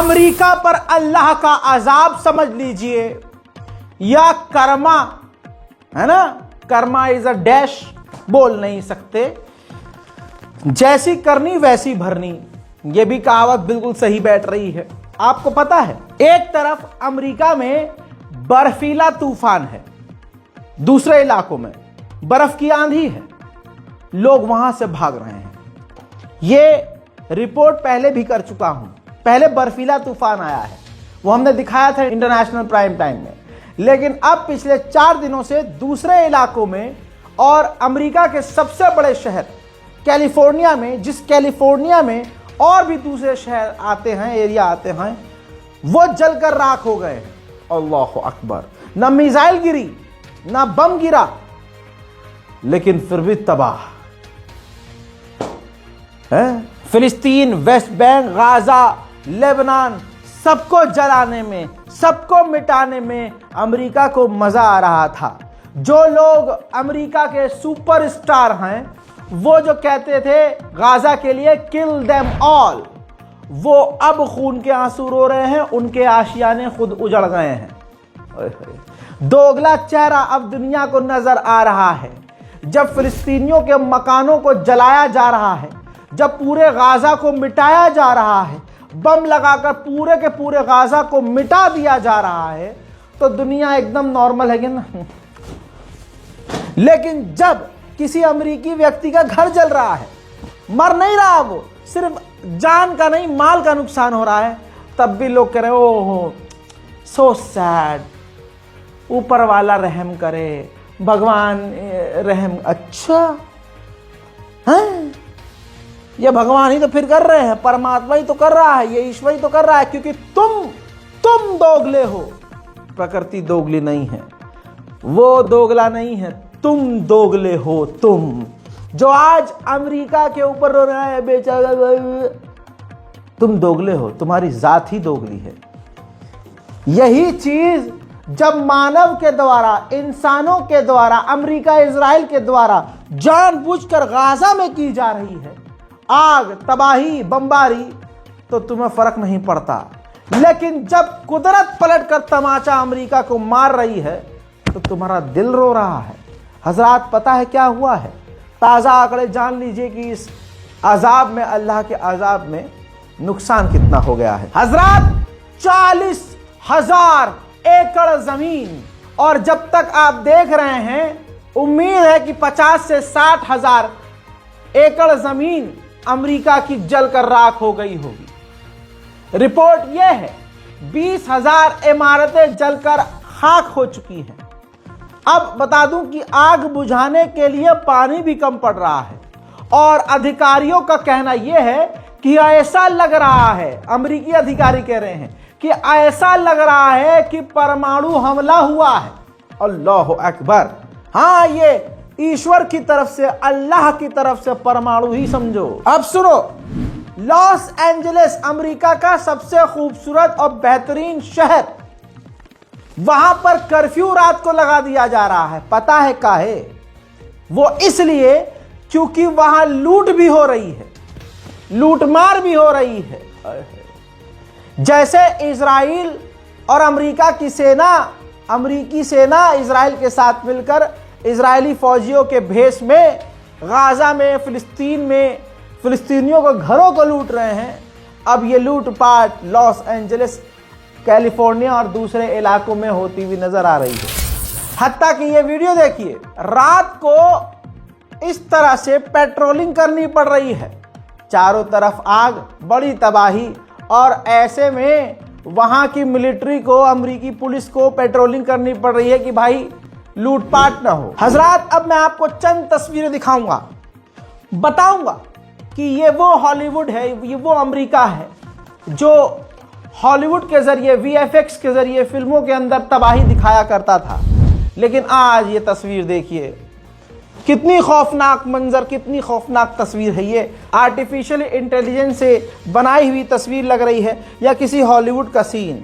America पर अल्लाह का अजाब समझ लीजिए या कर्मा, है ना, कर्मा इज अ डैश, बोल नहीं सकते, जैसी करनी वैसी भरनी, यह भी कहावत बिल्कुल सही बैठ रही है। आपको पता है, एक तरफ अमेरिका में बर्फीला तूफान है, दूसरे इलाकों में बर्फ की आंधी है, लोग वहां से भाग रहे हैं। यह रिपोर्ट पहले भी कर चुका हूं। पहले बर्फीला तूफान आया है, वो हमने दिखाया था इंटरनेशनल प्राइम टाइम में, लेकिन अब पिछले 4 दिनों से दूसरे इलाकों में और अमेरिका के सबसे बड़े शहर कैलिफोर्निया में, जिस कैलिफोर्निया में और भी दूसरे शहर आते हैं, एरिया आते हैं, वो जलकर राख हो गए हैं। अल्लाह अकबर। ना मिसाइल गिरी, ना बम गिरा, लेकिन फिर भी तबाह है। फिलिस्तीन, वेस्ट बैंक, गाजा, लेबनान, सबको जलाने में, सबको मिटाने में अमेरिका को मजा आ रहा था। जो लोग अमेरिका के सुपरस्टार हैं, वो जो कहते थे गाजा के लिए किल देम ऑल, वो अब खून के आंसू रो रहे हैं, उनके आशियाने खुद उजड़ गए हैं। दोगला चेहरा अब दुनिया को नजर आ रहा है। जब फिलिस्तीनियों के मकानों को जलाया जा रहा है, जब पूरे गाजा को मिटाया जा रहा है, बम लगाकर पूरे के पूरे गाजा को मिटा दिया जा रहा है, तो दुनिया एकदम नॉर्मल है ना। लेकिन जब किसी अमेरिकी व्यक्ति का घर जल रहा है, मर नहीं रहा, वो सिर्फ जान का नहीं माल का नुकसान हो रहा है, तब भी लोग कह रहे हैं ओहो सो सैड, ऊपर वाला रहम करे, भगवान रहम। अच्छा है, ये भगवान ही तो फिर कर रहे हैं, परमात्मा ही तो कर रहा है, ये ईश्वर ही तो कर रहा है, क्योंकि तुम दोगले हो। प्रकृति दोगली नहीं है, वो दोगला नहीं है, तुम दोगले हो। तुम जो आज अमेरिका के ऊपर रो रहा है बेचारा, तुम दोगले हो, तुम्हारी जात ही दोगली है। यही चीज जब मानव के द्वारा, इंसानों के द्वारा, अमेरिका इजराइल के द्वारा जानबूझकर गाजा में की जा रही है, आग, तबाही, बमबारी, तो तुम्हें फर्क नहीं पड़ता। लेकिन जब कुदरत पलटकर तमाचा अमेरिका को मार रही है, तो तुम्हारा दिल रो रहा है। हजरात, पता है क्या हुआ है? ताजा आंकड़े जान लीजिए कि इस अजाब में, अल्लाह के अजाब में नुकसान कितना हो गया है। हजरात, 40,000 एकड़ जमीन, और जब तक आप देख रहे हैं, उम्मीद है कि 50 से 60,000 एकड़ जमीन अमेरिका की जलकर राख हो गई होगी। रिपोर्ट यह है 20,000 इमारतें जलकर खाक हो चुकी हैं। अब बता दूं कि आग बुझाने के लिए पानी भी कम पड़ रहा है, और अधिकारियों का कहना यह है कि ऐसा लग रहा है, अमेरिकी अधिकारी कह रहे हैं कि ऐसा लग रहा है कि परमाणु हमला हुआ है। अल्लाह अकबर। हाँ, ये ईश्वर की तरफ से, अल्लाह की तरफ से परमाणु ही समझो। अब सुनो, लॉस एंजलिस अमेरिका का सबसे खूबसूरत और बेहतरीन शहर, वहां पर कर्फ्यू रात को लगा दिया जा रहा है। पता है काहे? वो इसलिए क्योंकि वहां लूट भी हो रही है, लूटमार भी हो रही है। जैसे इजराइल और अमेरिका की सेना, अमेरिकी सेना इजराइल के साथ मिलकर इजरायली फौजियों के भेष में गाजा में, फिलिस्तीन में फिलिस्तीनियों के घरों को लूट रहे हैं। अब ये लूटपाट लॉस एंजलिस, कैलिफोर्निया और दूसरे इलाकों में होती हुई नजर आ रही है। हत्ता कि ये वीडियो देखिए, रात को इस तरह से पेट्रोलिंग करनी पड़ रही है, चारों तरफ आग, बड़ी तबाही, और ऐसे में वहां की मिलिट्री को, अमेरिकी पुलिस को पेट्रोलिंग करनी पड़ रही है कि भाई लूटपाट ना हो। हजरात, अब मैं आपको चंद तस्वीरें दिखाऊंगा, बताऊंगा कि ये वो हॉलीवुड है, ये वो अमेरिका है जो हॉलीवुड के जरिए, वीएफएक्स के जरिए फिल्मों के अंदर तबाही दिखाया करता था। लेकिन आज ये तस्वीर देखिए, कितनी खौफनाक मंजर, कितनी खौफनाक तस्वीर है। ये आर्टिफिशियल इंटेलिजेंस से बनाई हुई तस्वीर लग रही है, या किसी हॉलीवुड का सीन।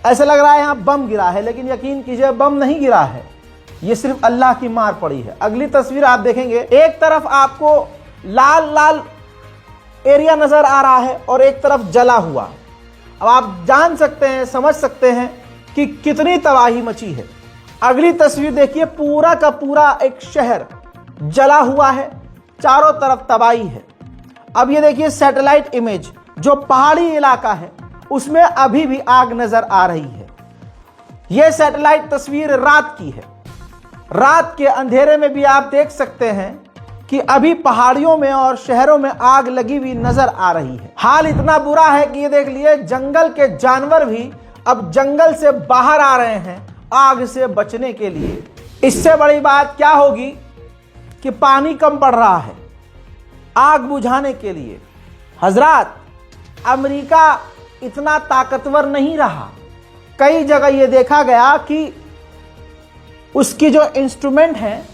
ऐसा लग रहा है यहाँ बम गिरा है, लेकिन यकीन कीजिए बम नहीं गिरा है, ये सिर्फ अल्लाह की मार पड़ी है। अगली तस्वीर आप देखेंगे, एक तरफ आपको लाल लाल एरिया नजर आ रहा है और एक तरफ जला हुआ, अब आप जान सकते हैं, समझ सकते हैं कि कितनी तबाही मची है। अगली तस्वीर देखिए, पूरा का पूरा एक शहर जला हुआ है, चारों तरफ तबाही है। अब ये देखिए सैटेलाइट इमेज, जो पहाड़ी इलाका है उसमें अभी भी आग नजर आ रही है। यह सैटेलाइट तस्वीर रात की है। रात के अंधेरे में भी आप देख सकते हैं कि अभी पहाड़ियों में और शहरों में आग लगी हुई नजर आ रही है। हाल इतना बुरा है कि ये देख लिए, जंगल के जानवर भी अब जंगल से बाहर आ रहे हैं आग से बचने के लिए। इससे बड़ी बात क्या होगी कि पानी कम पड़ रहा है आग बुझाने के लिए। हजरात, अमेरिका इतना ताकतवर नहीं रहा। कई जगह यह देखा गया कि उसकी जो इंस्ट्रूमेंट हैं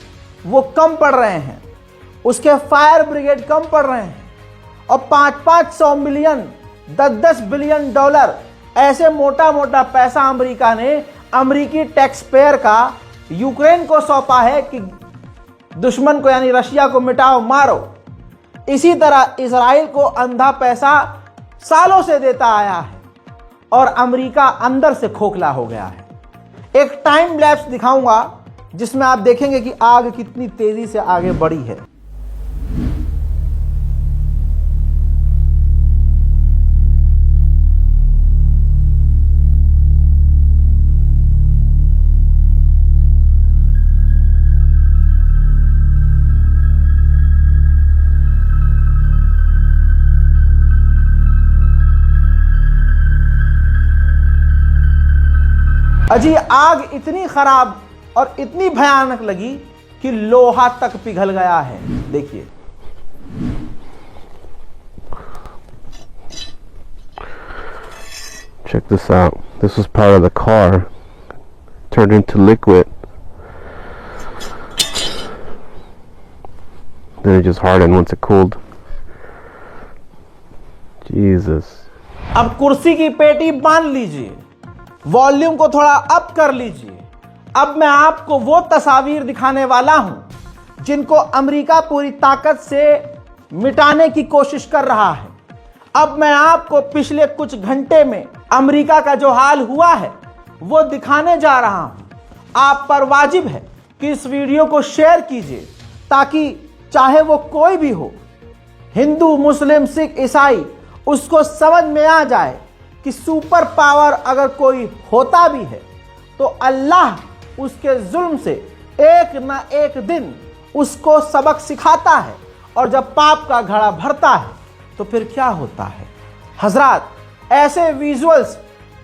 वो कम पड़ रहे हैं, उसके फायर ब्रिगेड कम पड़ रहे हैं, और 500 मिलियन 10 बिलियन डॉलर ऐसे मोटा मोटा पैसा अमेरिका ने अमेरिकी टैक्स पेयर का यूक्रेन को सौंपा है कि दुश्मन को यानी रशिया को मिटाओ, मारो। इसी तरह इजराइल को अंधा पैसा सालों से देता आया है और अमेरिका अंदर से खोखला हो गया है। एक टाइम लैप्स दिखाऊंगा जिसमें आप देखेंगे कि आग कितनी तेजी से आगे बढ़ी है। अजी, आग इतनी खराब और इतनी भयानक लगी कि लोहा तक पिघल गया है। देखिए, check this out. This was part of the car, turned into liquid. Then it just hardened once it cooled. Jesus. अब कुर्सी की पेटी बांध लीजिए, वॉल्यूम को थोड़ा अप कर लीजिए। अब मैं आपको वो तस्वीर दिखाने वाला हूं जिनको अमेरिका पूरी ताकत से मिटाने की कोशिश कर रहा है। अब मैं आपको पिछले कुछ घंटे में अमेरिका का जो हाल हुआ है वो दिखाने जा रहा हूं। आप पर वाजिब है कि इस वीडियो को शेयर कीजिए ताकि चाहे वो कोई भी हो, हिंदू, मुस्लिम, सिख, ईसाई, उसको समझ में आ जाए कि सुपर पावर अगर कोई होता भी है तो अल्लाह उसके जुल्म से एक ना एक दिन उसको सबक सिखाता है, और जब पाप का घड़ा भरता है तो फिर क्या होता है। हजरात, ऐसे विजुअल्स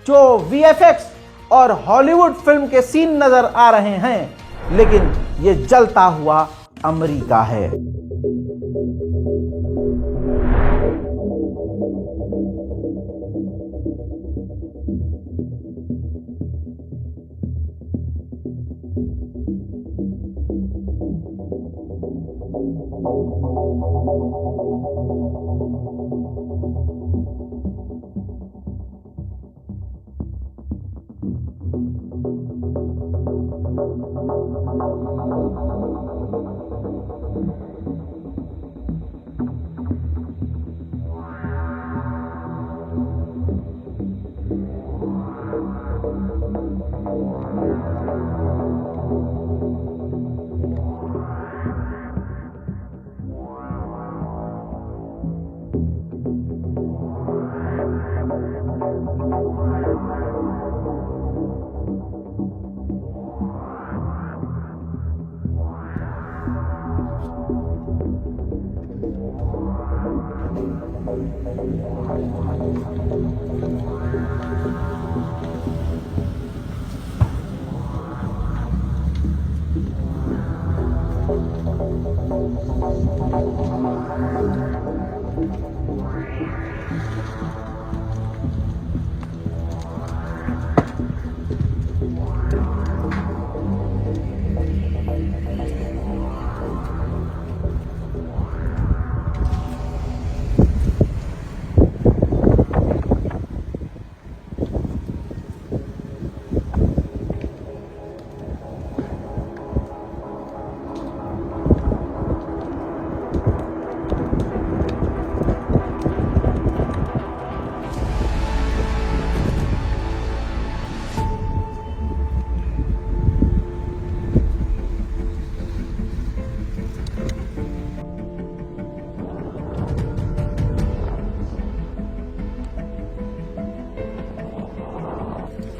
जो वीएफएक्स और हॉलीवुड फिल्म के सीन नजर आ रहे हैं, लेकिन ये जलता हुआ अमेरिका है।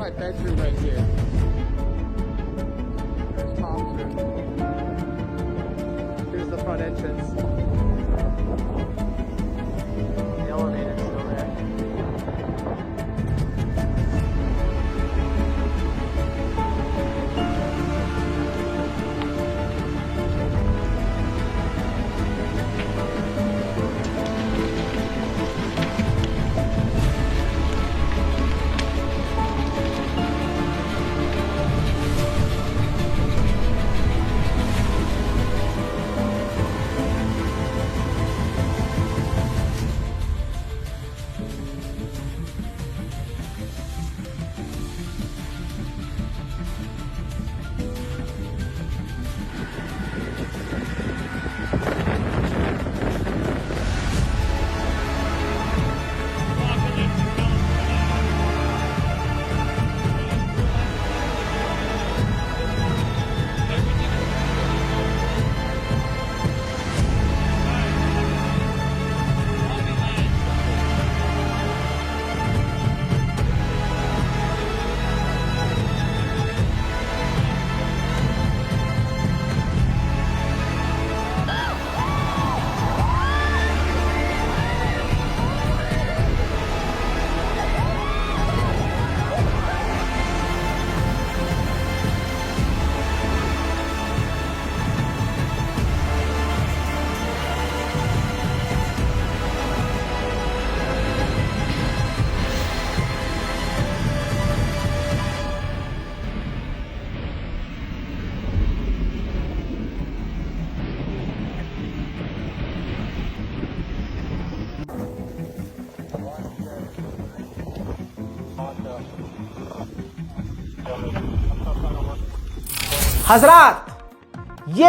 my bedroom right here. There's Tom's room. Here's the front entrance. The elevator's still there. हजरात, ये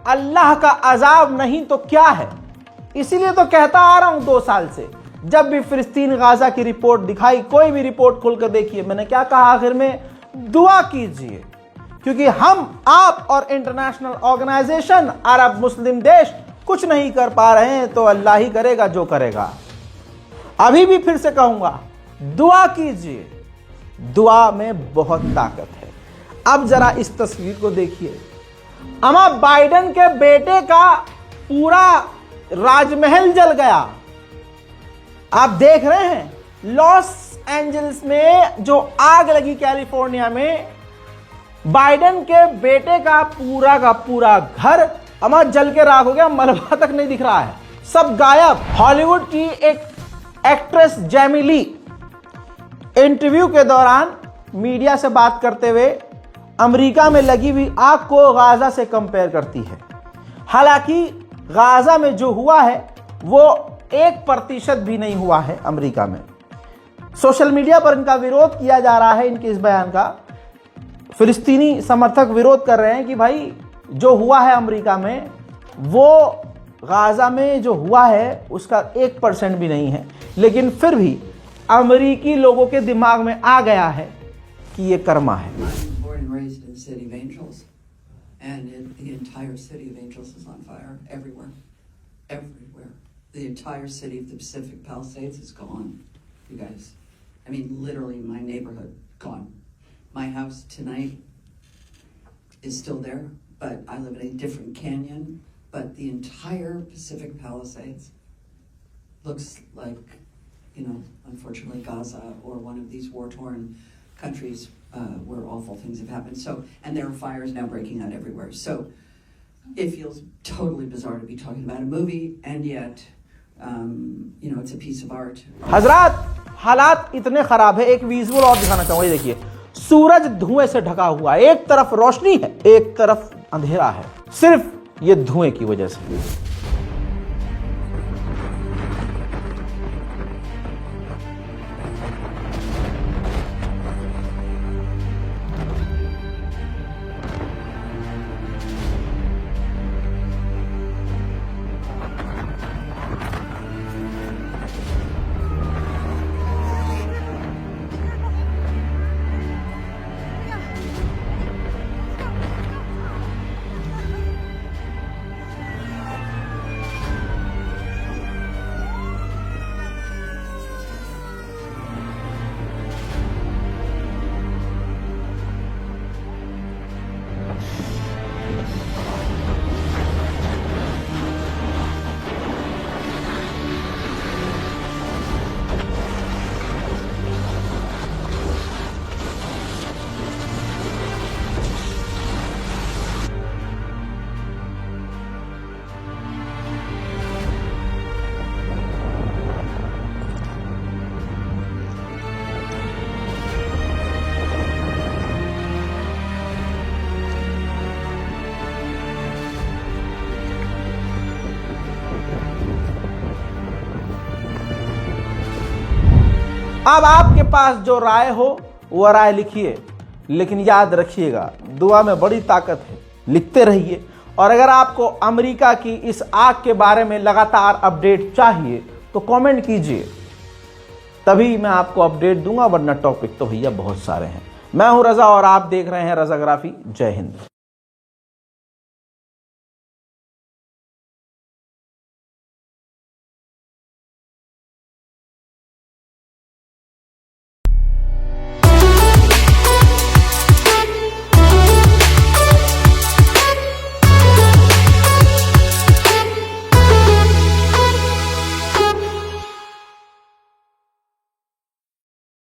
अल्लाह का अजाब नहीं तो क्या है? इसीलिए तो कहता आ रहा हूं 2 साल से, जब भी फिलिस्तीन गाजा की रिपोर्ट दिखाई, कोई भी रिपोर्ट खोल कर देखिए, मैंने क्या कहा आखिर में? दुआ कीजिए, क्योंकि हम, आप और इंटरनेशनल ऑर्गेनाइजेशन, अरब मुस्लिम देश कुछ नहीं कर पा रहे हैं, तो अल्लाह ही करेगा जो करेगा। अभी भी फिर से कहूंगा, दुआ कीजिए, दुआ में बहुत ताकत है। अब जरा इस तस्वीर को देखिए, अमा बाइडेन के बेटे का पूरा राजमहल जल गया। आप देख रहे हैं लॉस एंजल्स में जो आग लगी कैलिफोर्निया में, बाइडेन के बेटे का पूरा घर अमा जल के राख हो गया, मलबा तक नहीं दिख रहा है, सब गायब। हॉलीवुड की एक एक्ट्रेस जैमी ली इंटरव्यू के दौरान मीडिया से बात करते हुए अमेरिका में लगी हुई आग को गाजा से कंपेयर करती है। हालांकि गाजा में जो हुआ है वो 1% भी नहीं हुआ है अमेरिका में। सोशल मीडिया पर इनका विरोध किया जा रहा है, इनके इस बयान का। फिलिस्तीनी समर्थक विरोध कर रहे हैं कि भाई जो हुआ है अमेरिका में, वो गाजा में जो हुआ है उसका 1% भी नहीं है। लेकिन फिर भी अमेरिकी लोगों के दिमाग में आ गया है कि ये कर्मा है। Raised in the city of Angels, and the entire city of Angels is on fire everywhere. The entire city of the Pacific Palisades is gone, you guys. I mean, literally, my neighborhood gone. My house tonight is still there, but I live in a different canyon. But the entire Pacific Palisades looks like, you know, unfortunately, Gaza or one of these war-torn countries where awful things have happened. So, and there are fires now breaking out everywhere. So, it feels totally bizarre to be talking about a movie, and yet, you know, it's a piece of art. हजरात, हालात इतने खराब है, एक visual और दिखाना चाहूंगा। ये देखिए, सूरज धुएं से ढका हुआ, एक तरफ रोशनी है, एक तरफ अंधेरा है, सिर्फ ये धुएं की वजह से। अब आपके पास जो राय हो वह राय लिखिए, लेकिन याद रखिएगा दुआ में बड़ी ताकत है, लिखते रहिए। और अगर आपको अमेरिका की इस आग के बारे में लगातार अपडेट चाहिए तो कमेंट कीजिए, तभी मैं आपको अपडेट दूंगा, वरना टॉपिक तो भैया बहुत सारे हैं। मैं हूं रजा और आप देख रहे हैं रजाग्राफी। जय हिंद।